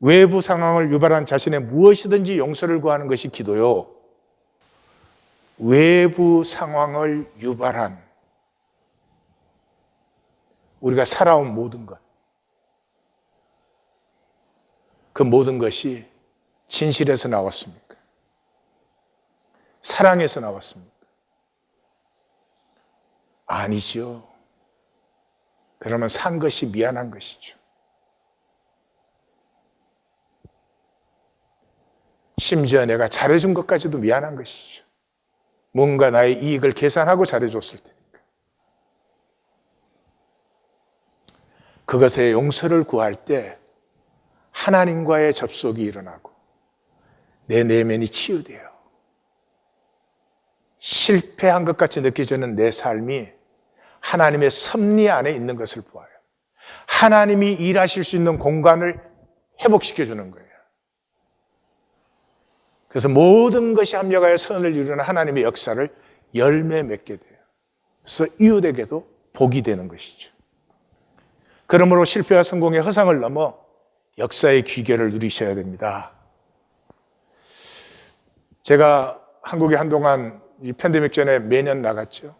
외부 상황을 유발한 자신의 무엇이든지 용서를 구하는 것이 기도요. 외부 상황을 유발한 우리가 살아온 모든 것, 그 모든 것이 진실에서 나왔습니까? 사랑에서 나왔습니까? 아니죠. 그러면 산 것이 미안한 것이죠. 심지어 내가 잘해준 것까지도 미안한 것이죠. 뭔가 나의 이익을 계산하고 잘해줬을 테니까. 그것에 용서를 구할 때 하나님과의 접속이 일어나고 내 내면이 치유돼요. 실패한 것 같이 느껴지는 내 삶이 하나님의 섭리 안에 있는 것을 보아요. 하나님이 일하실 수 있는 공간을 회복시켜주는 거예요. 그래서 모든 것이 합력하여 선을 이루는 하나님의 역사를 열매 맺게 돼요. 그래서 이웃에게도 복이 되는 것이죠. 그러므로 실패와 성공의 허상을 넘어 역사의 귀결을 누리셔야 됩니다. 제가 한국에 한동안 이 팬데믹 전에 매년 나갔죠.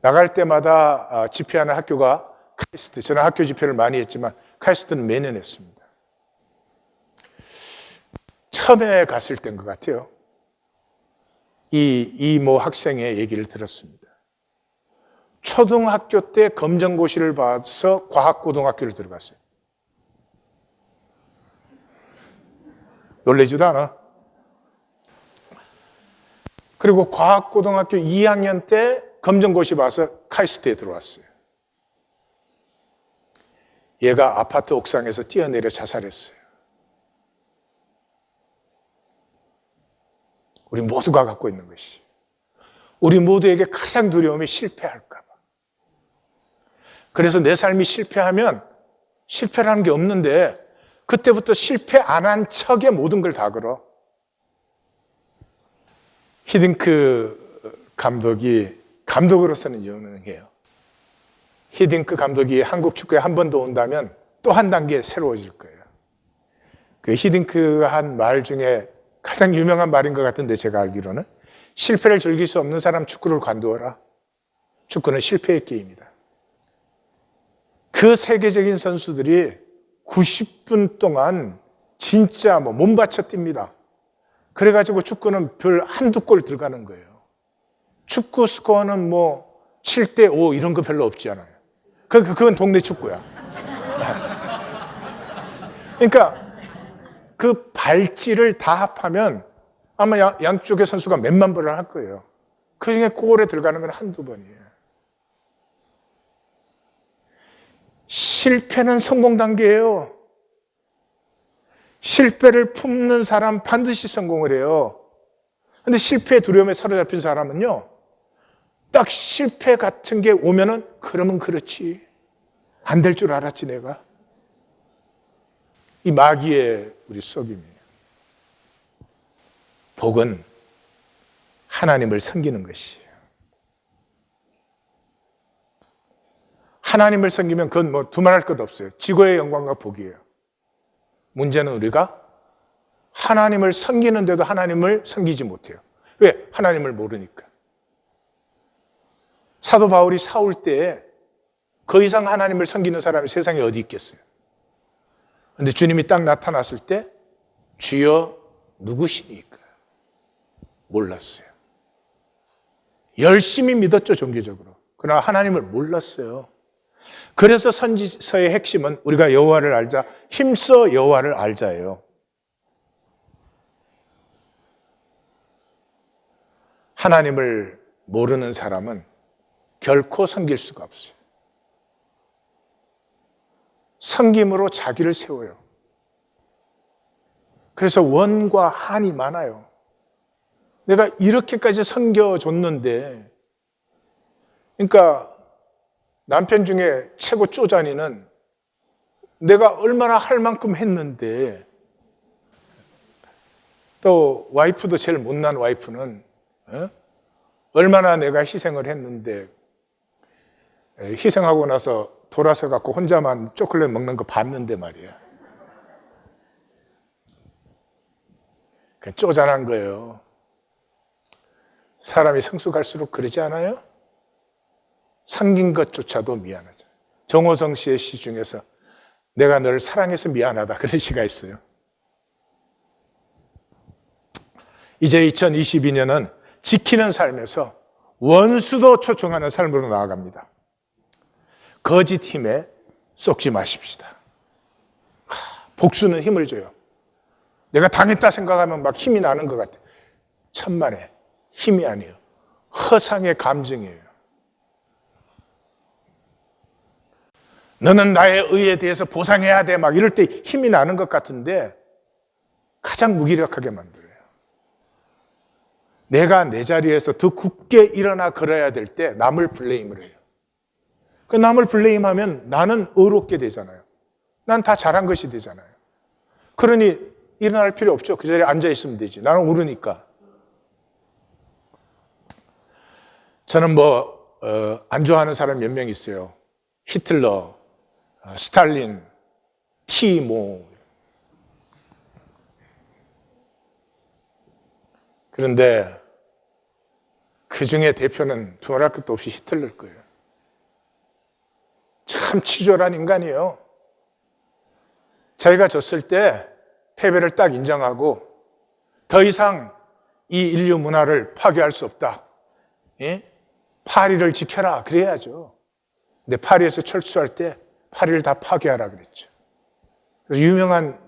나갈 때마다 집회하는 학교가 카이스트, 저는 학교 집회를 많이 했지만 카이스트는 매년 했습니다. 처음에 갔을 때인 것 같아요. 모 학생의 얘기를 들었습니다. 초등학교 때 검정고시를 봐서 과학고등학교를 들어갔어요. 놀라지도 않아. 그리고 과학고등학교 2학년 때 검정고시 봐서 카이스트에 들어왔어요. 얘가 아파트 옥상에서 뛰어내려 자살했어요. 우리 모두가 갖고 있는 것이. 우리 모두에게 가장 두려움이 실패할까 봐. 그래서 내 삶이 실패하면 실패라는 게 없는데 그때부터 실패 안 한 척에 모든 걸 다 걸어. 히딩크 감독이 감독으로서는 유능해요. 히딩크 감독이 한국 축구에 한 번 더 온다면 또 한 단계 새로워질 거예요. 그 히딩크가 한 말 중에 가장 유명한 말인 것 같은데 제가 알기로는 실패를 즐길 수 없는 사람 축구를 관두어라. 축구는 실패의 게임이다. 그 세계적인 선수들이 90분 동안 진짜 몸 바쳐 뜁니다. 그래가지고 축구는 별 한두 골 들어가는 거예요. 축구 스코어는 7대5 이런 거 별로 없지 않아요. 그건 동네 축구야. 그러니까 그 발찌를 다 합하면 아마 양쪽의 선수가 몇만 번을 할 거예요. 그 중에 골에 들어가는 건 한두 번이에요. 실패는 성공 단계예요. 실패를 품는 사람 반드시 성공을 해요. 근데 실패의 두려움에 사로잡힌 사람은요, 딱 실패 같은 게 오면은 그러면 그렇지. 안 될 줄 알았지 내가. 이 마귀의 우리 속임이에요. 복은 하나님을 섬기는 것이에요. 하나님을 섬기면 그건 두말할 것 없어요. 지고의 영광과 복이에요. 문제는 우리가 하나님을 섬기는데도 하나님을 섬기지 못해요. 왜? 하나님을 모르니까. 사도 바울이 사울 때에 그 이상 하나님을 섬기는 사람이 세상에 어디 있겠어요? 그런데 주님이 딱 나타났을 때 주여 누구시니까? 몰랐어요. 열심히 믿었죠, 종교적으로. 그러나 하나님을 몰랐어요. 그래서 선지서의 핵심은 우리가 여호와를 알자, 힘써 여호와를 알자예요. 하나님을 모르는 사람은 결코 섬길 수가 없어요. 섬김으로 자기를 세워요. 그래서 원과 한이 많아요. 내가 이렇게까지 섬겨줬는데, 그러니까 남편 중에 최고 쪼잔이는 내가 얼마나 할 만큼 했는데, 또 와이프도 제일 못난 와이프는 얼마나 내가 희생을 했는데, 희생하고 나서 돌아서 갖고 혼자만 초콜릿 먹는 거 봤는데 말이야. 쪼잔한 거예요. 사람이 성숙할수록 그러지 않아요? 삼긴 것조차도 미안하죠. 정호성 씨의 시 중에서 내가 너를 사랑해서 미안하다, 그런 시가 있어요. 이제 2022년은 지키는 삶에서 원수도 초청하는 삶으로 나아갑니다. 거짓 힘에 쏙지 마십시다. 복수는 힘을 줘요. 내가 당했다 생각하면 막 힘이 나는 것 같아. 천만에 힘이 아니에요. 허상의 감정이에요. 너는 나의 의에 대해서 보상해야 돼, 막 이럴 때 힘이 나는 것 같은데 가장 무기력하게 만들어요. 내가 내 자리에서 더 굳게 일어나 걸어야 될 때 남을 블레임을 해요. 그 남을 블레임하면 나는 의롭게 되잖아요. 난 다 잘한 것이 되잖아요. 그러니 일어날 필요 없죠. 그 자리에 앉아 있으면 되지. 나는 모르니까. 저는 안 좋아하는 사람 몇 명 있어요. 히틀러, 스탈린, 티모. 그런데 그 중에 대표는 두말할 것도 없이 히틀러일 거예요. 참 치졸한 인간이에요. 자기가 졌을 때 패배를 딱 인정하고 더 이상 이 인류 문화를 파괴할 수 없다. 예? 파리를 지켜라, 그래야죠. 근데 파리에서 철수할 때 파리를 다 파괴하라 그랬죠. 그래서 유명한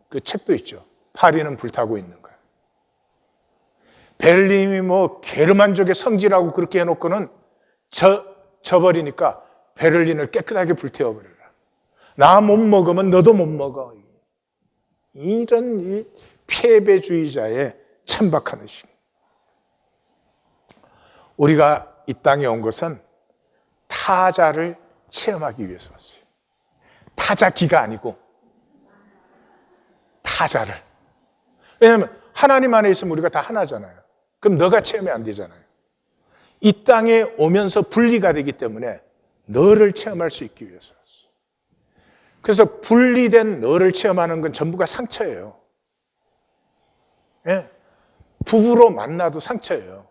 그 책도 있죠. 파리는 불타고 있는 거예요. 베를린이 게르만족의 성지라고 그렇게 해놓고는 져버리니까 베를린을 깨끗하게 불태워버려라. 나 못 먹으면 너도 못 먹어. 이런 이 패배주의자의 천박한 의식. 우리가 이 땅에 온 것은 타자를 체험하기 위해서 왔어요. 타자기가 아니고 타자를. 왜냐하면 하나님 안에 있으면 우리가 다 하나잖아요. 그럼 너가 체험이 안 되잖아요. 이 땅에 오면서 분리가 되기 때문에 너를 체험할 수 있기 위해서 왔어요. 그래서 분리된 너를 체험하는 건 전부가 상처예요. 예? 부부로 만나도 상처예요.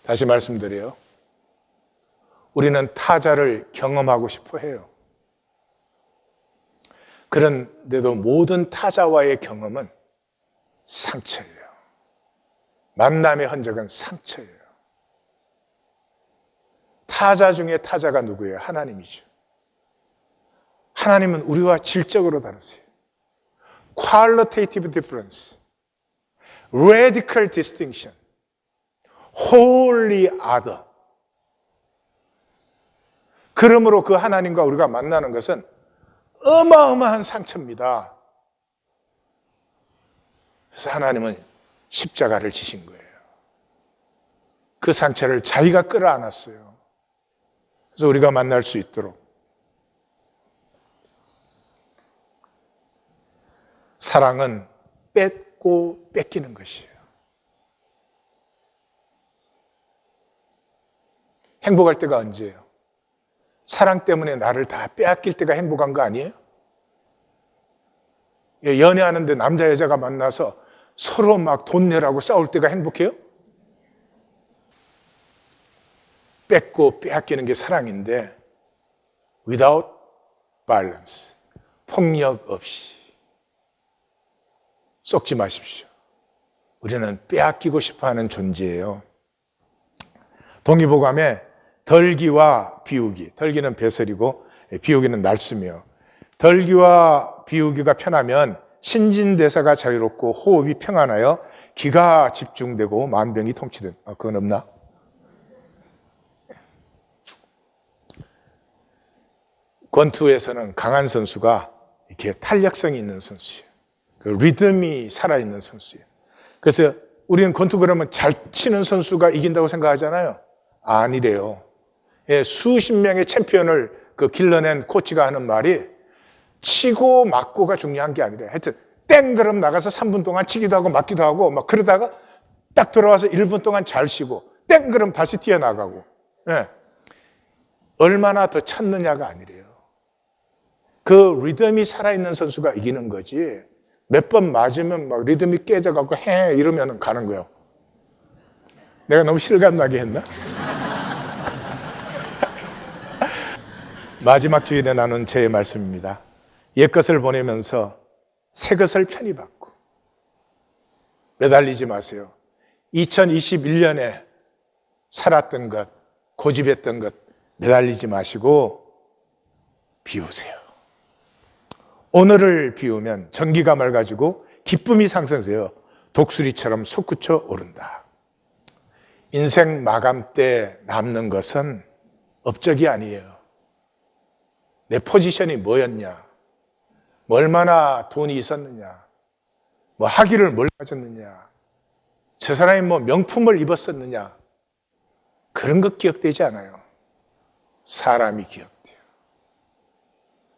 다시 말씀드려요. 우리는 타자를 경험하고 싶어 해요. 그런데도 모든 타자와의 경험은 상처예요. 만남의 흔적은 상처예요. 타자 중에 타자가 누구예요? 하나님이죠. 하나님은 우리와 질적으로 다르세요. Qualitative difference, radical distinction, wholly other. 그러므로 그 하나님과 우리가 만나는 것은 어마어마한 상처입니다. 그래서 하나님은 십자가를 지신 거예요. 그 상처를 자기가 끌어안았어요. 그래서 우리가 만날 수 있도록. 사랑은 뺏고 뺏기는 것이에요. 행복할 때가 언제예요? 사랑 때문에 나를 다 빼앗길 때가 행복한 거 아니에요? 연애하는데 남자 여자가 만나서 서로 막 돈 내라고 싸울 때가 행복해요? 뺏고 빼앗기는 게 사랑인데 without violence, 폭력 없이. 속지 마십시오. 우리는 빼앗기고 싶어하는 존재예요. 동의보감에 덜기와 비우기, 덜기는 배설이고 비우기는 날숨이요. 덜기와 비우기가 편하면 신진대사가 자유롭고 호흡이 평안하여 기가 집중되고 만병이 통치된. 그건 없나? 권투에서는 강한 선수가 이렇게 탄력성이 있는 선수예요. 그 리듬이 살아있는 선수예요. 그래서 우리는 권투 그러면 잘 치는 선수가 이긴다고 생각하잖아요. 아니래요. 예, 수십 명의 챔피언을 그 길러낸 코치가 하는 말이 치고 맞고가 중요한 게 아니라 하여튼 땡그럼 나가서 3분 동안 치기도 하고 맞기도 하고 막 그러다가 딱 돌아와서 1분 동안 잘 쉬고 땡그럼 다시 튀어나가고. 네. 얼마나 더 찾느냐가 아니래요. 그 리듬이 살아있는 선수가 이기는 거지. 몇 번 맞으면 막 리듬이 깨져갖고 해 이러면 가는 거예요. 내가 너무 실감나게 했나? 마지막 주일에 나눈 제 말씀입니다. 옛것을 보내면서 새것을 편히 받고 매달리지 마세요. 2021년에 살았던 것, 고집했던 것 매달리지 마시고 비우세요. 오늘을 비우면 전기가 맑아지고 기쁨이 상승해요. 독수리처럼 솟구쳐 오른다. 인생 마감 때 남는 것은 업적이 아니에요. 내 포지션이 뭐였냐, 뭐 얼마나 돈이 있었느냐, 뭐 학위를 뭘 가졌느냐, 저 사람이 뭐 명품을 입었었느냐, 그런 것 기억되지 않아요. 사람이 기억돼요.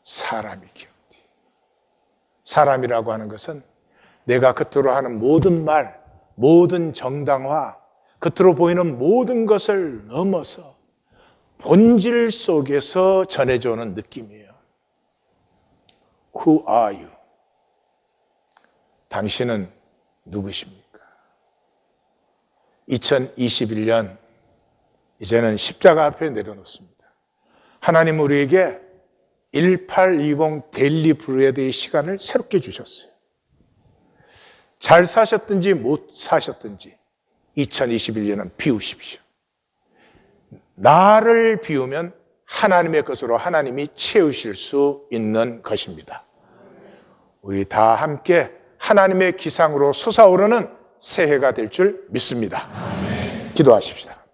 사람이 기억돼요. 사람이라고 하는 것은 내가 겉으로 하는 모든 말, 모든 정당화, 겉으로 보이는 모든 것을 넘어서 본질 속에서 전해져 오는 느낌이에요. Who are you? 당신은 누구십니까? 2021년 이제는 십자가 앞에 내려놓습니다. 하나님 우리에게 1820 데일리 브레드의 시간을 새롭게 주셨어요. 잘 사셨든지 못 사셨든지 2021년은 비우십시오. 나를 비우면 하나님의 것으로 하나님이 채우실 수 있는 것입니다. 우리 다 함께 하나님의 기상으로 솟아오르는 새해가 될 줄 믿습니다. 기도하십시다.